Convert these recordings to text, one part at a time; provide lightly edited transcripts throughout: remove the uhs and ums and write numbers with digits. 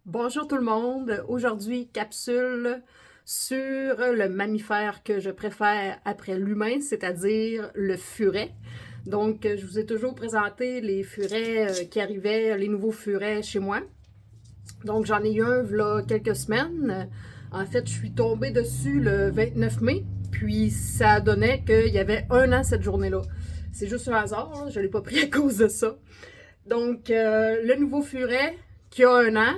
Bonjour tout le monde, aujourd'hui capsule sur le mammifère que je préfère après l'humain, c'est-à-dire le furet. Donc je vous ai toujours présenté les furets qui arrivaient, les nouveaux furets chez moi. Donc j'en ai eu un il quelques semaines. En fait, je suis tombée dessus le 29 mai, puis ça donnait qu'il y avait un an cette journée-là. C'est juste un hasard, là, je ne l'ai pas pris à cause de ça. Donc, le nouveau furet qui a un an,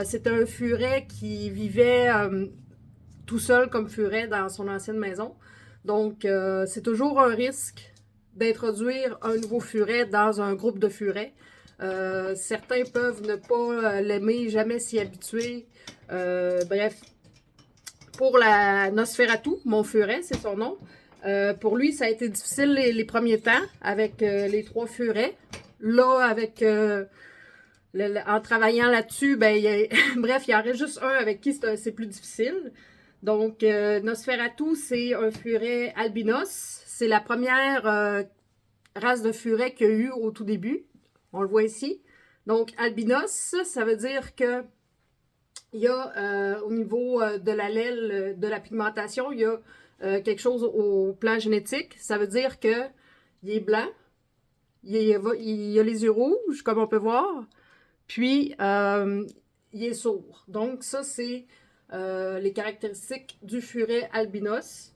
c'est un furet qui vivait tout seul comme furet dans son ancienne maison. Donc, c'est toujours un risque d'introduire un nouveau furet dans un groupe de furets. Certains peuvent ne pas l'aimer, jamais s'y habituer. Bref, pour la Nosferatu, mon furet, c'est son nom. Pour lui, ça a été difficile les premiers temps avec les trois furets. Là, avec en travaillant là-dessus, ben, bref, il y en reste juste un avec qui c'est plus difficile. Donc, Nosferatu, c'est un furet albinos. C'est la première race de furet qu'il y a eu au tout début. On le voit ici. Donc, albinos, ça veut dire que il y a au niveau de l'allèle, de la pigmentation, il y a quelque chose au plan génétique. Ça veut dire que il est blanc, il a les yeux rouges, comme on peut voir, puis il est sourd. Donc, ça, c'est les caractéristiques du furet albinos.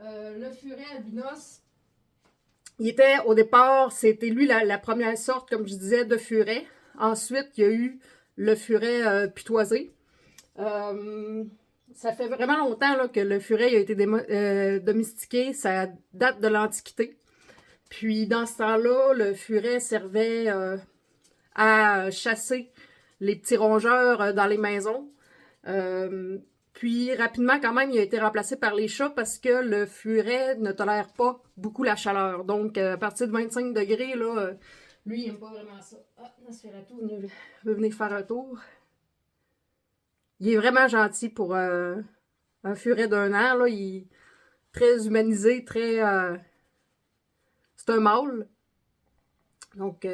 Le furet albinos, il était au départ, c'était lui la première sorte, comme je disais, de furet. Ensuite, il y a eu le furet pitoisé. Ça fait vraiment longtemps là, que le furet a été domestiqué. Ça date de l'Antiquité. Puis, dans ce temps-là, le furet servait à chasser les petits rongeurs dans les maisons. Puis rapidement, quand même, il a été remplacé par les chats parce que le furet ne tolère pas beaucoup la chaleur. Donc, à partir de 25 degrés, là, lui, il n'aime pas vraiment ça. Ah, Nosferatu veut venir faire un tour. Il est vraiment gentil pour un furet d'un an. Là. Il est très humanisé, très... c'est un mâle. Donc,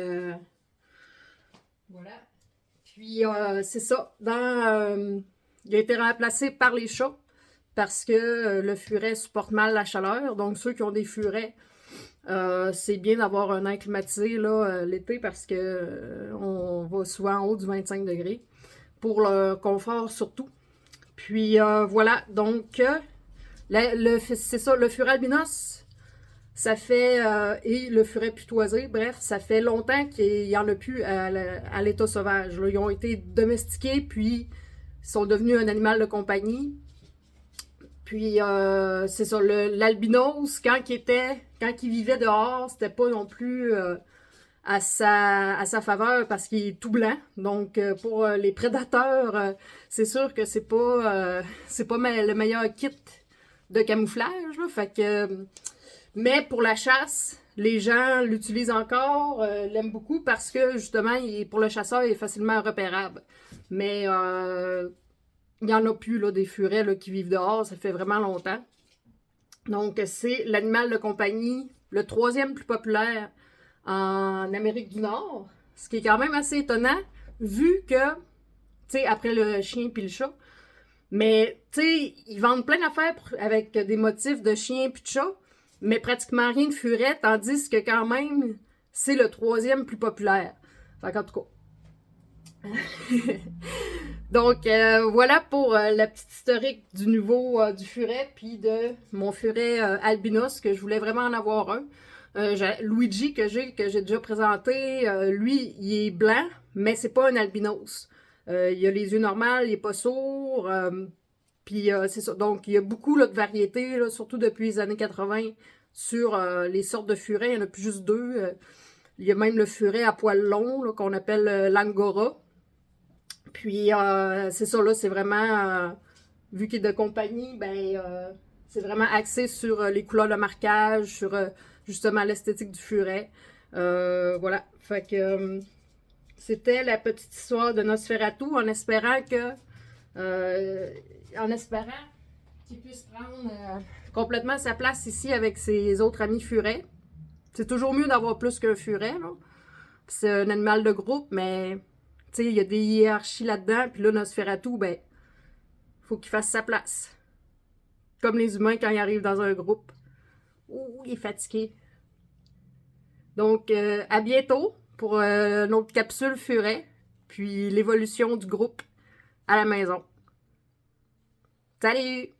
voilà. Puis, c'est ça. Il a été remplacé par les chats parce que le furet supporte mal la chaleur. Donc, ceux qui ont des furets, c'est bien d'avoir un air climatisé l'été parce que on va souvent en haut du 25 degrés pour le confort surtout. Puis, voilà. Donc, c'est ça. Le furet albinos, ça fait, et le furet pitoisé, bref, ça fait longtemps qu'il n'y en a plus à l'état sauvage. Là. Ils ont été domestiqués, puis ils sont devenus un animal de compagnie. Puis, c'est ça, l'albinos, quand il vivait dehors, c'était pas non plus à sa faveur parce qu'il est tout blanc. Donc, pour les prédateurs, c'est sûr que c'est pas le meilleur kit de camouflage. Là. Fait que... Mais pour la chasse, les gens l'utilisent encore, l'aiment beaucoup parce que justement, pour le chasseur, il est facilement repérable. Mais il n'y en a plus là, des furets là, qui vivent dehors, ça fait vraiment longtemps. Donc, c'est l'animal de compagnie, le troisième plus populaire en Amérique du Nord, ce qui est quand même assez étonnant, vu que, tu sais, après le chien puis le chat, mais, tu sais, ils vendent plein d'affaires avec des motifs de chien puis de chat, mais pratiquement rien de furet, tandis que quand même, c'est le troisième plus populaire. Fait qu'en tout cas. Donc, voilà pour la petite historique du nouveau du furet, puis de mon furet albinos, que je voulais vraiment en avoir un. Luigi, que j'ai déjà présenté, lui, il est blanc, mais c'est pas un albinos. Il a les yeux normaux, il est pas sourd, puis c'est ça. Donc, il y a beaucoup là, de variétés, là, surtout depuis les années 80, sur les sortes de furets. Il n'y en a plus juste deux. Il y a même le furet à poils longs, qu'on appelle l'angora. Puis, c'est ça, là, c'est vraiment... vu qu'il est de compagnie, ben, c'est vraiment axé sur les couleurs de marquage, sur justement l'esthétique du furet. Voilà. Fait que... c'était la petite histoire de Nosferatu, en espérant qu'il puisse prendre complètement sa place ici avec ses autres amis furets. C'est toujours mieux d'avoir plus qu'un furet, là. C'est un animal de groupe, mais sais, il y a des hiérarchies là-dedans, puis là, Nosferatu, ben, faut qu'il fasse sa place. Comme les humains quand ils arrivent dans un groupe. Ouh, il est fatigué. Donc, à bientôt pour notre capsule Furet, puis l'évolution du groupe à la maison. Salut!